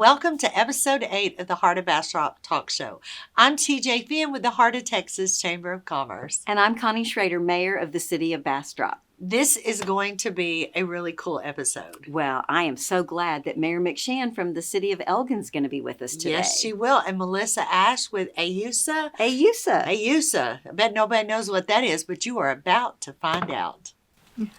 Welcome to episode 8 of the Heart of Bastrop talk show. I'm TJ Finn with the Heart of Texas Chamber of Commerce. And I'm Connie Schrader, Mayor of the City of Bastrop. This is going to be a really cool episode. Well, I am so glad that Mayor McShan from the City of ELgin is going to be with us today. Yes, she will. And Melissa Ash with AYUSA. AYUSA. I bet nobody knows what that is, but you are about to find out.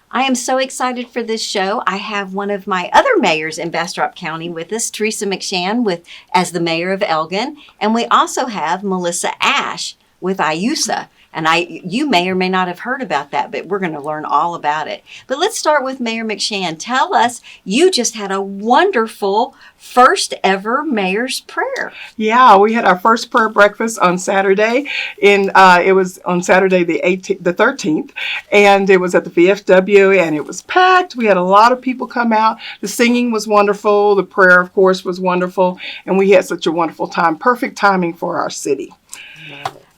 I am so excited for this show. I have one of my other mayors in Bastrop County with us, Theresa McShan, as the mayor of ELgin. And we also have Melissa Ash with AYUSA. And you may or may not have heard about that, but we're going to learn all about it. But let's start with Mayor McShan. Tell us, you just had a wonderful first ever mayor's prayer. Yeah, we had our first prayer breakfast on Saturday. It was on Saturday the 13th, and it was at the VFW, and it was packed. We had a lot of people come out. The singing was wonderful. The prayer, of course, was wonderful, and we had such a wonderful time. Perfect timing for our city.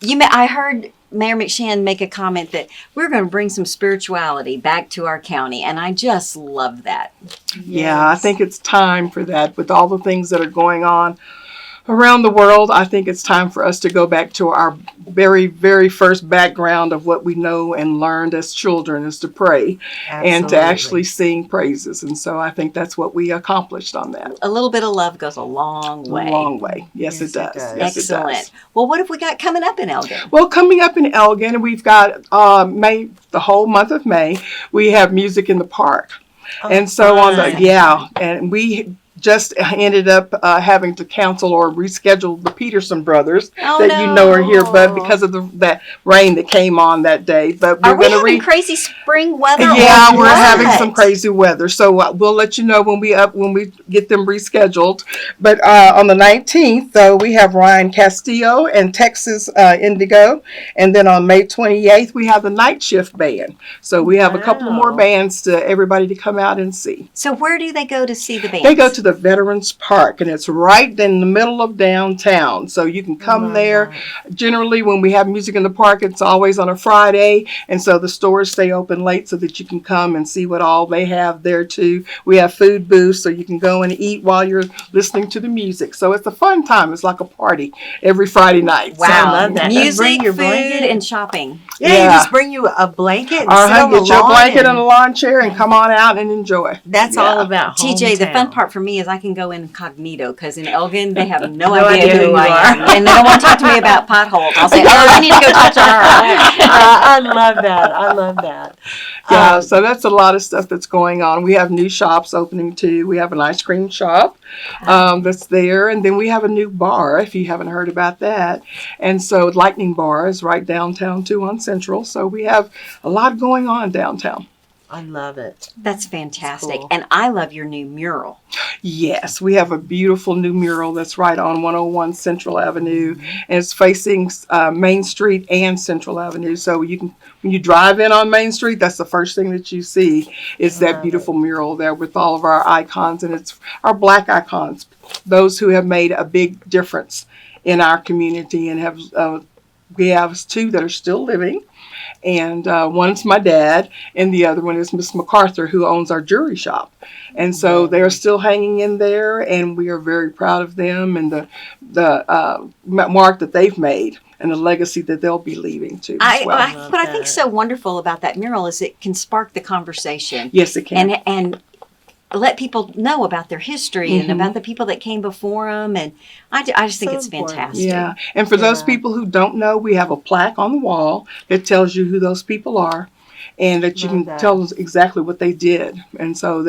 I heard Mayor McShan make a comment that we're going to bring some spirituality back to our county, and I just love that. Yeah, I think it's time for that. With all the things that are going on around the world, I think it's time for us to go back to our very, very first background of what we know and learned as children, is to pray. Absolutely. And to actually sing praises. And so I think that's what we accomplished on that. A little bit of love goes a long way. A long way. Yes, it does. Yes, excellent. It does. Well, what have we got coming up in ELgin? Well, coming up in ELgin, we've got May, the whole month of May, we have Music in the Park. And so and we just ended up having to cancel or reschedule the Peterson brothers are here, but because of that rain that came on that day. But we're going to having crazy spring weather. Yeah, we're having some crazy weather, so we'll let you know when we get them rescheduled. But on the 19th, though, we have Ryan Castillo and Texas Indigo, and then on May 28th we have the Night Shift Band. So we have a couple more bands to everybody to come out and see. So where do they go to see the bands? They go to the Veterans Park, and it's right in the middle of downtown, so you can come there. Generally, when we have music in the park, it's always on a Friday, and so the stores stay open late so that you can come and see what all they have there too. We have food booths, so you can go and eat while you're listening to the music. So it's a fun time. It's like a party every Friday night. Wow, so I love that. Music, food, and shopping. Yeah, you just bring you a blanket and sit on the get your blanket and a lawn chair and come on out and enjoy. That's all about TJ, the hometown. fun part for me is I can go incognito, because in ELgin they have no idea who I am, and they don't want to talk to me about potholes. I'll say, I need to go talk to her. I love that. Yeah, so that's a lot of stuff that's going on. We have new shops opening too. We have an ice cream shop that's there, and then we have a new bar, if you haven't heard about that. And so Lightning Bar is right downtown too on Central. So we have a lot going on downtown. I love it. That's fantastic. Cool. And I love your new mural. Yes, we have a beautiful new mural that's right on 101 Central Avenue, and it's facing Main Street and Central Avenue. So when you drive in on Main Street, that's the first thing that you see is that beautiful mural there with all of our icons, and it's our Black icons, those who have made a big difference in our community, and we have two that are still living. And one's my dad, and the other one is Miss MacArthur, who owns our jewelry shop. And so they're still hanging in there, and we are very proud of them and the mark that they've made and the legacy that they'll be leaving to as well. What I think is so wonderful about that mural is it can spark the conversation. Yes, it can. And let people know about their history and about the people that came before them. And I just think it's fantastic. Yeah. And for those people who don't know, we have a plaque on the wall that tells you who those people are, and that you can tell us exactly what they did. And so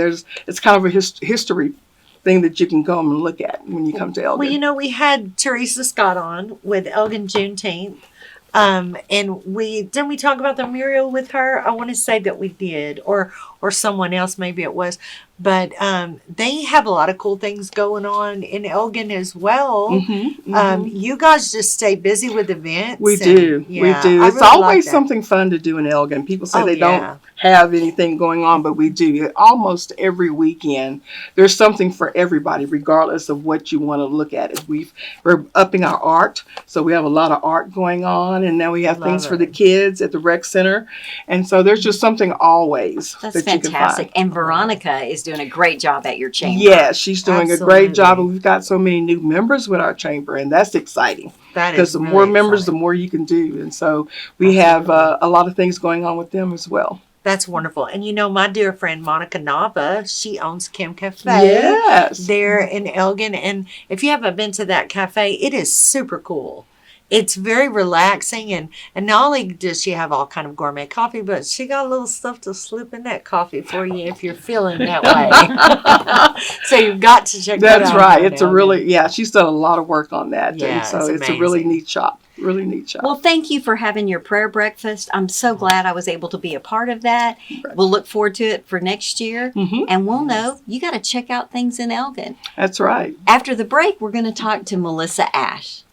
it's kind of a history thing that you can go and look at when you come to ELgin. Well, we had Teresa Scott on with ELgin Juneteenth. And didn't we talk about the mural with her? I want to say that we did, or someone else, maybe it was. But they have a lot of cool things going on in ELgin as well. You guys just stay busy with events. We do. It's really always something fun to do in ELgin. People say they don't have anything going on, but we do. Almost every weekend, there's something for everybody, regardless of what you want to look at. We're upping our art, so we have a lot of art going on, and now we have things for the kids at the rec center. And so there's just something always that you can fantastic. find. And Veronica is doing a great job at your chamber. Yeah, she's doing a great job. Absolutely. And we've got so many new members with our chamber, and that's exciting. That Because is the really more members, the exciting. more you can do. And so we have Absolutely. a lot of things going on with them as well. That's wonderful. And you know, my dear friend Monica Nava, she owns Kim Cafe Yes. there in Elgin. And if you haven't been to that cafe, it is super cool. It's very relaxing, and not only does she have all kind of gourmet coffee, but she got a little stuff to slip in that coffee for you if you're feeling that way. So you've got to check that That's out. right. here in It's a Elgin. really, yeah, she's done a lot of work on that. Yeah, And so it's it's a really amazing. neat shop. Really neat shop. Well, thank you for having your prayer breakfast. I'm so glad I was able to be a part of that. We'll look forward to it for next year. Mhm. And we'll know you got to check out things in Elgin. That's right. After the break, we're going to talk to Melissa Ash.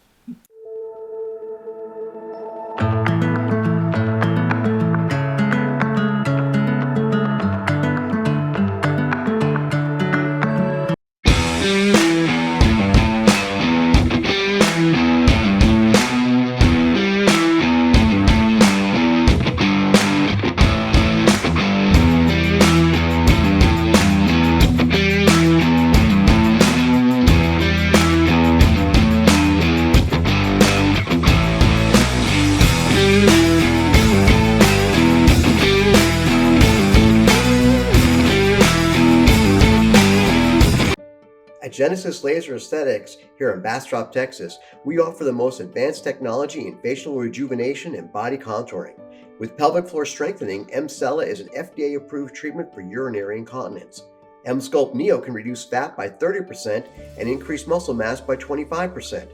At Genesis Laser Aesthetics here in Bastrop, Texas, we offer the most advanced technology in facial rejuvenation and body contouring. With pelvic floor strengthening, M-Cella is an FDA-approved treatment for urinary incontinence. M-Sculpt Neo can reduce fat by 30% and increase muscle mass by 25%.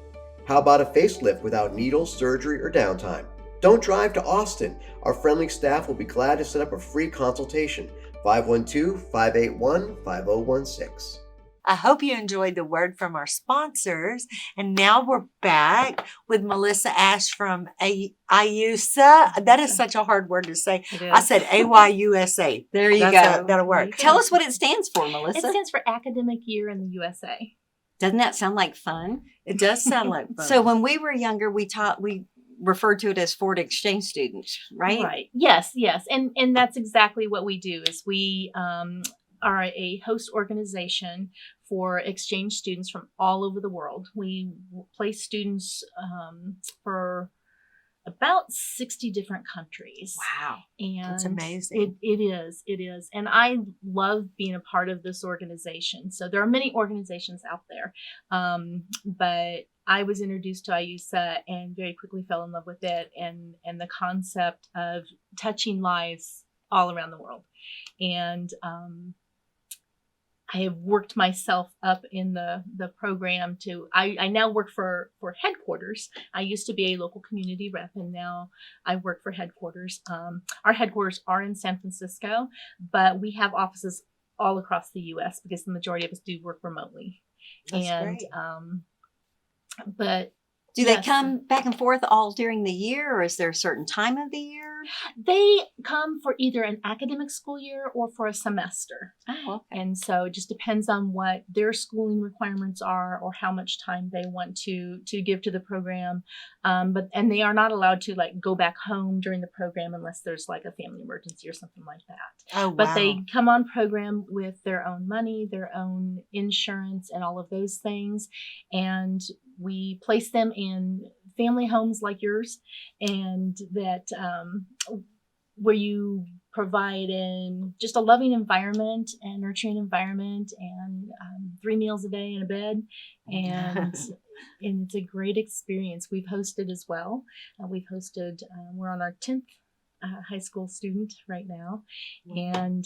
How about a facelift without needles, surgery, or downtime? Don't drive to Austin. Our friendly staff will be glad to set up a free consultation. 512-581-5016. I hope you enjoyed the word from our sponsors. And now we're back with Melissa Ash from AYUSA. That is such a hard word to say. I said AYUSA. There you That's go. that'll work. Tell us what it stands for, It Melissa. stands for Academic Year in the USA. Doesn't that sound like fun? It does sound like fun. So when we were younger, we referred to it as foreign exchange students, right? Yes. And that's exactly what we do is we are a host organization for exchange students from all over the world. We place students for about 60 different countries. Wow. And That's amazing. It is. And I love being a part of this organization. So there are many organizations out there. But I was introduced to AYUSA and very quickly fell in love with it and the concept of touching lives all around the world. And I have worked myself up in the program I now work for headquarters. I used to be a local community rep and now I work for headquarters. Our headquarters are in San Francisco, but we have offices all across the US because the majority of us do work remotely. That's And great. But Do they yes. come back and forth all during the year, or is there a certain time of the year? They come for either an academic school year or for a semester. Oh, okay. And so it just depends on what their schooling requirements are or how much time they want to give to the program. And they are not allowed to like go back home during the program unless there's like a family emergency or something like that. Oh, wow. But they come on program with their own money, their own insurance, and all of those things. And we place them in family homes like yours, and that where you provide in just a loving environment and nurturing environment and 3 meals a day and a bed. And it's a great experience. We've hosted as well. We've hosted, we're on our 10th high school student right now. And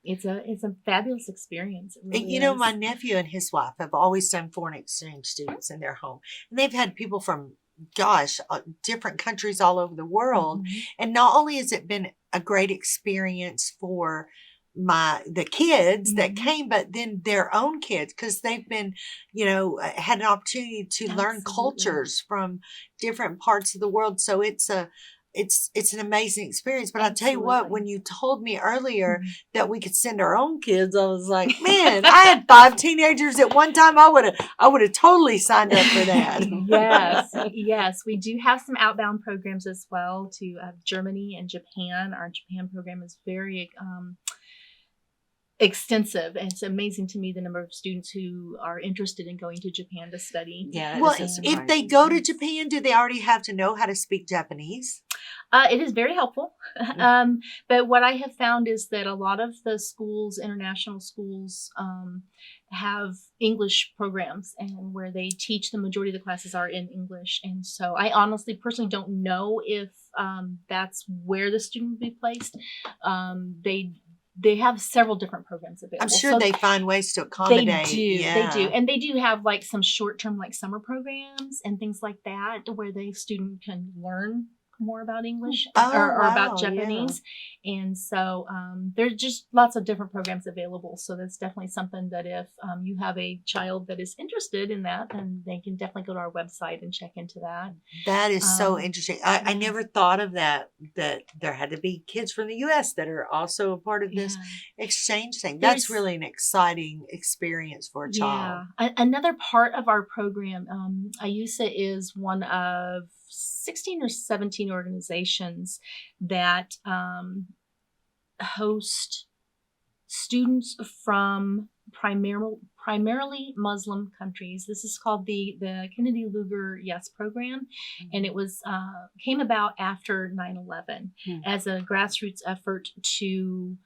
it's a fabulous experience. It really You know, is. my nephew and his wife have always done foreign exchange students in their home. And they've had people from, different countries all over the world. Mhm. And not only has it been a great experience for the kids that came, but then their own kids, because they've been, had an opportunity to learn Absolutely. cultures from different parts of the world. So it's an amazing experience. But I tell you what, Absolutely. when you told me earlier Mhm. that we could send our own kids, I was like, man, I had 5 teenagers at one time. I would have totally signed up for that. Yes. We do have some outbound programs as well to Germany and Japan. Our Japan program is very extensive, and it's amazing to me the number of students who are interested in going to Japan to study. Yeah. Well, this is if they surprising. go to Japan, do they already have to know how to speak Japanese? It is very helpful. But what I have found is that a lot of the schools, international schools, have English programs, and where they teach, the majority of the classes are in English. And so I honestly personally don't know if that's where the student would be placed. They have several different programs available. I'm sure So they find ways to accommodate. they do. Yeah. They do. And they do have like some short-term like summer programs and things like that where the student can learn more about English Oh, or wow, about Japanese. And so there's just lots of different programs available. So that's definitely something that if you have a child that is interested in that, then they can definitely go to our website and check into that. That is so Um, interesting. I yeah. never thought of that there had to be kids from the U.S. that are also a part of this Yeah. exchange thing. That's There's- really an exciting experience for a child. Another part of our program, AYUSA is one of 16 or 17 organizations that host students from primarily Muslim countries. This is called the Kennedy Lugar Yes program, and it was came about after 9/11 as a grassroots effort to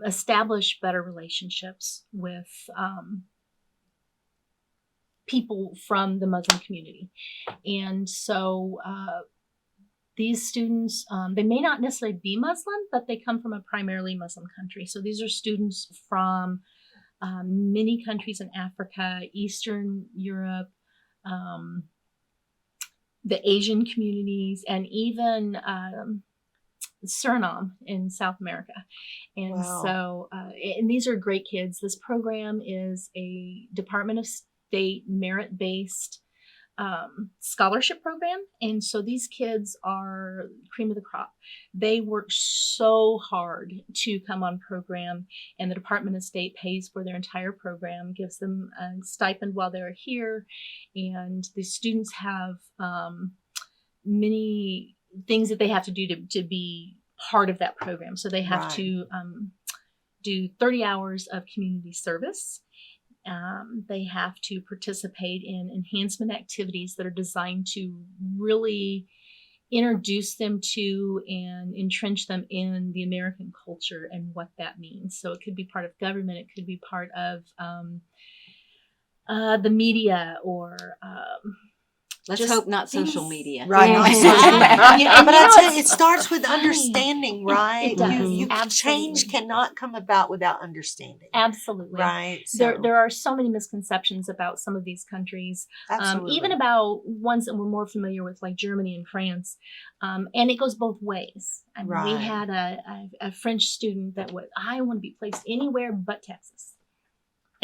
establish better relationships with people from the Muslim community. And so these students, they may not necessarily be Muslim, but they come from a primarily Muslim country. So these are students from many countries in Africa, Eastern Europe, the Asian communities, and even Suriname in South America. And Wow. so, and these are great kids. This program is a Department of State merit-based scholarship program. And so these kids are cream of the crop. They work so hard to come on program, and the Department of State pays for their entire program, gives them a stipend while they're here. And the students have many things that they have to do to be part of that program. So they have Right. to do 30 hours of community service. They have to participate in enhancement activities that are designed to really introduce them to and entrench them in the American culture and what that means. So it could be part of government, it could be part of the media, or Let's just hope not social things- media. Right, Yeah. not social media. Yeah, and But you I know, tell you, it it's starts with funny. understanding, right? It does, You absolutely. change cannot come about without understanding. Absolutely. Right. There are so many misconceptions about some of these countries, absolutely. even about ones that we're more familiar with, like Germany and France. And it goes both ways. I mean, we Right. had a French student that was, I want to be placed anywhere but Texas.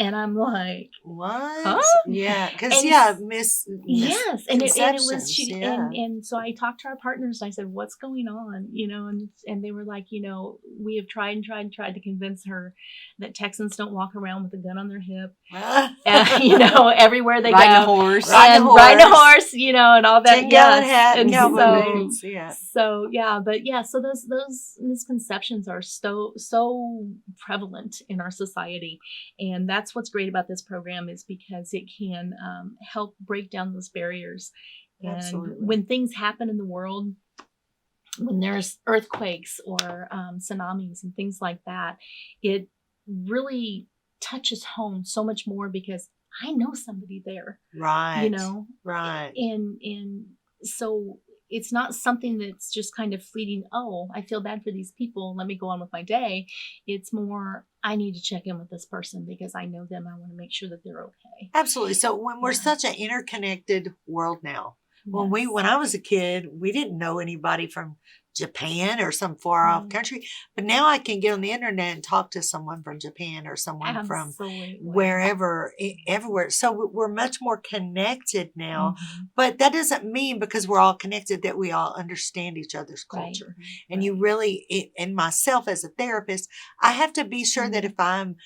And I'm like, What? Huh? Yeah, because And yes, and it was she, yeah. and so I talked to our partners and I said, "What's going on?" You know, and they were like, you know, we have tried to convince her that Texans don't walk around with a gun on their hip, you know, everywhere they Riding a go, horse. Riding a riding a horse. horse, you know, and all that. 10-gallon hat and and cowboy so. boots. Yeah. So yeah, but yeah, so those misconceptions are so prevalent in our society, and that's what's great about this program, is because it can help break down those barriers. And Absolutely. when things happen in the world, when there's earthquakes or tsunamis and things like that, it really touches home so much more because I know somebody there, Right. you know, Right. and so it's not something that's just kind of fleeting. Oh, I feel bad for these people, let me go on with my day. It's more, I need to check in with this person because I know them. I want to make sure that they're okay. Absolutely. So when we're Yeah. such an interconnected world now, Yes. when I was a kid, we didn't know anybody from Japan or some far off Right. country, but now I can get on the internet and talk to someone from Japan or someone from Absolutely. wherever, everywhere. So we're much more connected now, Mhm. but that doesn't mean because we're all connected that we all understand each other's Right. culture. And you really, and myself as a therapist, I have to be sure that Mhm. if I'm,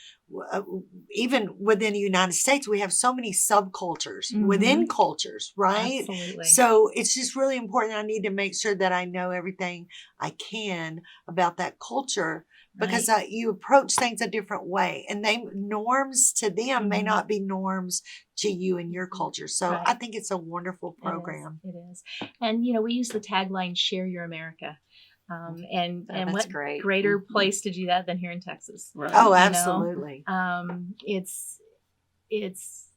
even within the United States, we have so many subcultures Mhm. within cultures, right? Absolutely. So it's just really important. I need to make sure that I know everything I can about that culture because you approach things a different way, and norms to them may not be norms to you and your culture. So I think it's a wonderful program. It is. And, we use the tagline, "Share Your America." And what great. greater place to do that than here in Texas? Right. Oh, absolutely. It's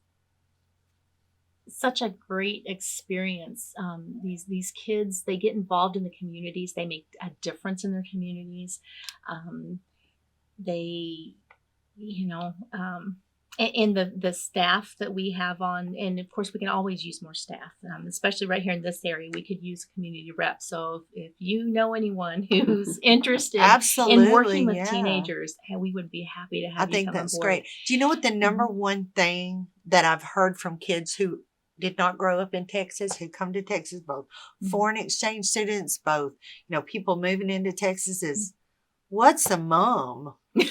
such a great experience. These kids, they get involved in the communities. They make a difference in their communities. And the staff that we have on, and of course we can always use more staff, especially right here in this area. We could use community reps. So if you know anyone who's interested in working with teenagers, we would be happy to have you come on board. I think that's great. Do you know what the number one thing that I've heard from kids who did not grow up in Texas, who come to Texas, both foreign exchange students, both, people moving into Texas, is, what's a mom? They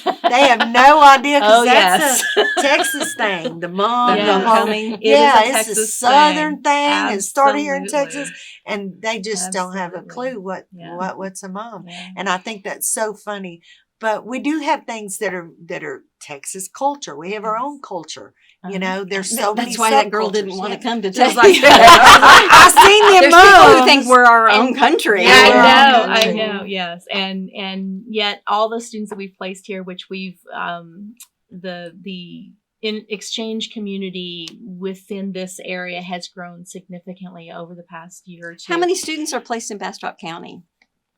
have no idea, because that's a Texas thing. The mom, the homecoming. It's a Southern thing. It started here in Texas, and they just don't have a clue what's a mom. Yeah. And I think that's so funny. But we do have things that are Texas culture. We have our own culture. There's so many. That's why that girl didn't want to come to Texas. I've seen them. There's people who think we're our own country. I know. Yes, and yet all the students that we've placed here, which we've the exchange community within this area has grown significantly over the past year or two. How many students are placed in Bastrop County?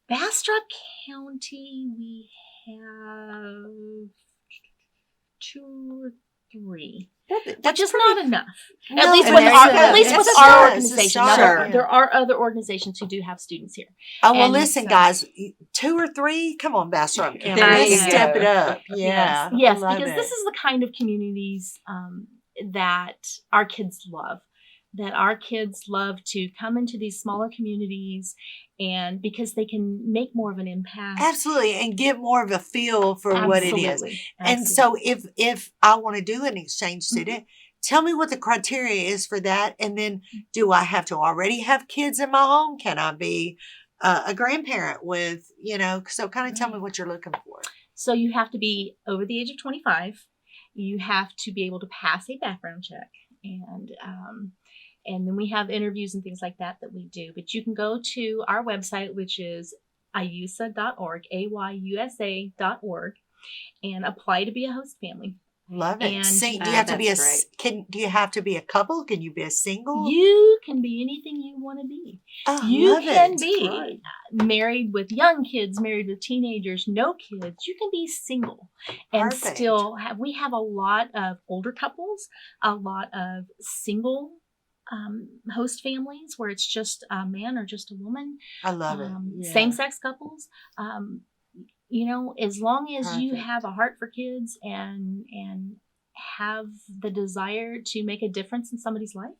Bastrop County, we have 2 or 3. Which is not enough. At least with our organization. Now, there are other organizations who do have students here. Oh, well, listen, guys, 2 or 3, come on, Bastrop County. Let's step it up. Yeah. Yes, because this is the kind of communities that our kids love. That our kids love to come into these smaller communities, and because they can make more of an impact. Absolutely, and get more of a feel for what it is. And so if I want to do an exchange student, tell me what the criteria is for that. And then, do I have to already have kids in my home? Can I be a grandparent with, so kind of tell me what you're looking for. So you have to be over the age of 25. You have to be able to pass a background check. And then we have interviews and things like that we do. But you can go to our website, which is AYUSA.org, AYUSA.org, and apply to be a host family. Love it. And do you have to be do you have to be a couple? Can you be a single? You can be anything you want to be. Oh, you can be married with young kids, married with teenagers, no kids. You can be single and still have. We have a lot of older couples, a lot of single host families where it's just a man or just a woman. I love it. Yeah. Same-sex couples. As long as you have a heart for kids and have the desire to make a difference in somebody's life,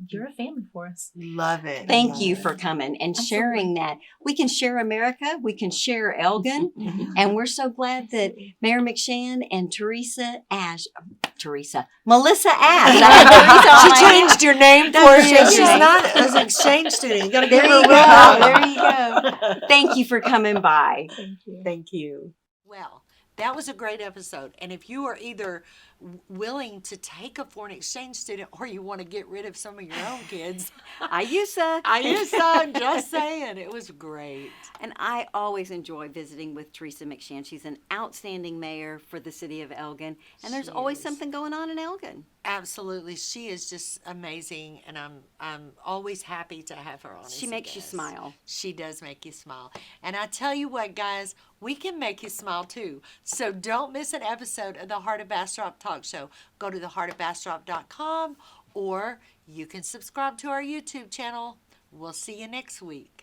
you're a family for us. Love it. Thank you for coming and sharing that. We can share America. We can share ELgin. And we're so glad that Mayor McShan and Melissa Ash. She changed your name for you. She's not an exchange student. You got to give her a rub. There you go. Thank you for coming by. Thank you. Well, that was a great episode. And if you are either willing to take a foreign exchange student or you want to get rid of some of your own kids, AYUSA. I'm just saying. It was great. And I always enjoy visiting with Theresa McShan. She's an outstanding mayor for the city of ELgin. And there's always something going on in ELgin. Absolutely. She is just amazing. And I'm always happy to have her on. She makes you smile. She does make you smile. And I tell you what, guys, we can make you smile too. So don't miss an episode of the Heart of Bastrop Talk Show. Go to theheartofbastrop.com, or you can subscribe to our YouTube channel. We'll see you next week.